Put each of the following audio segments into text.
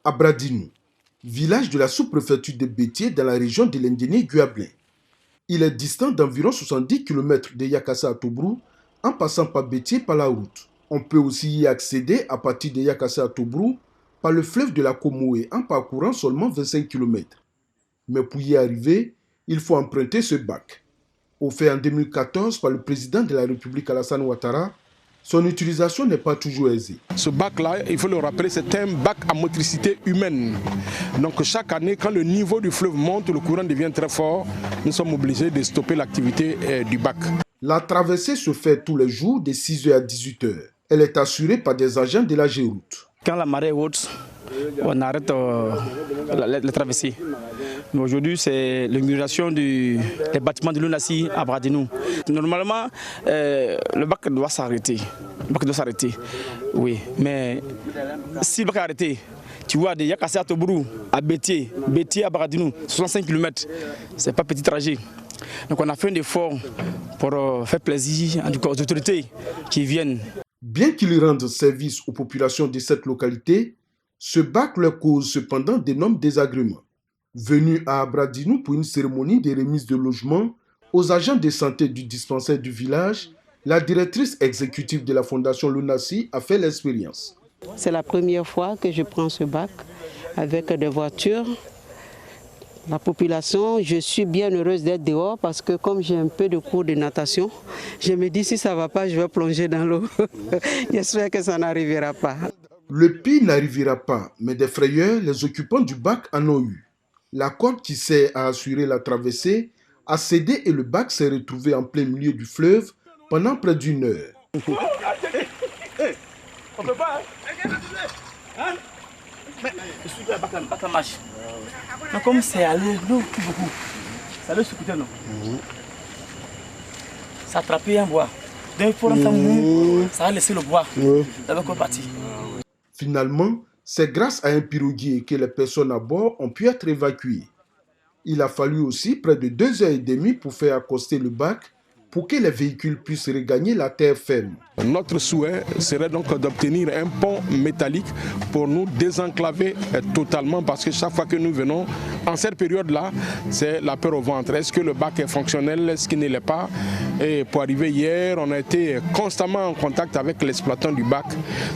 à Bradinou, village de la sous-préfecture de Bétié dans la région de l'Indéné-Guablin. Il est distant d'environ 70 km de Yakassa à Tobrou en passant par Bétié par la route. On peut aussi y accéder à partir de Yakassa à Tobrou par le fleuve de la Komoé en parcourant seulement 25 km. Mais pour y arriver, il faut emprunter ce bac. Offert en 2014 par le président de la République Alassane Ouattara, son utilisation n'est pas toujours aisée. Ce bac-là, il faut le rappeler, c'est un bac à motricité humaine. Donc chaque année, quand le niveau du fleuve monte, le courant devient très fort, nous sommes obligés de stopper l'activité du bac. La traversée se fait tous les jours de 6h à 18h. Elle est assurée par des agents de la Géroute. Quand la marée est haute, on arrête la traversée. Mais aujourd'hui, c'est l'inauguration des bâtiments de l'UNASI à Bradinou. Normalement, le bac doit s'arrêter. Oui. Mais si le bac est arrêté, tu vois, de Yakassa à Tobrou, à Bétié à Bradinou, 65 km, c'est pas petit trajet. Donc on a fait un effort pour faire plaisir en tout cas aux autorités qui viennent. Bien qu'il rende service aux populations de cette localité, ce bac leur cause cependant d'énormes désagréments. Venu à Bradinou pour une cérémonie de remise de logement aux agents de santé du dispensaire du village, la directrice exécutive de la fondation l'UNASI a fait l'expérience. C'est la première fois que je prends ce bac avec des voitures. La population, je suis bien heureuse d'être dehors parce que comme j'ai un peu de cours de natation, je me dis si ça ne va pas, je vais plonger dans l'eau. J'espère que ça n'arrivera pas. Le pire n'arrivera pas, mais des frayeurs, les occupants du bac en ont eu. La corde qui sert à assurer la traversée a cédé et le bac s'est retrouvé en plein milieu du fleuve pendant près d'une heure. On peut pas, hein? Mais je suis là, bac à marche. Mais comme c'est allé beaucoup, ça allait se couper, non? Ça a attrapé un bois. Donc il faut l'entendre, ça a laissé le bois. Ça va partir. Finalement, c'est grâce à un piroguier que les personnes à bord ont pu être évacuées. Il a fallu aussi près de 2h30 pour faire accoster le bac pour que les véhicules puissent regagner la terre ferme. Notre souhait serait donc d'obtenir un pont métallique pour nous désenclaver totalement parce que chaque fois que nous venons, en cette période-là, c'est la peur au ventre. Est-ce que le bac est fonctionnel, est-ce qu'il ne l'est pas? Et pour arriver hier, on a été constamment en contact avec l'exploitant du bac.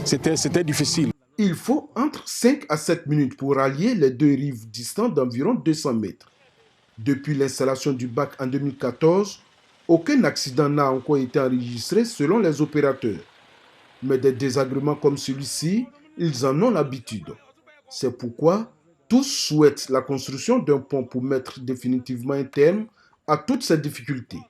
C'était difficile. Il faut entre 5 à 7 minutes pour rallier les deux rives distantes d'environ 200 mètres. Depuis l'installation du bac en 2014, aucun accident n'a encore été enregistré selon les opérateurs. Mais des désagréments comme celui-ci, ils en ont l'habitude. C'est pourquoi tous souhaitent la construction d'un pont pour mettre définitivement un terme à toutes ces difficultés.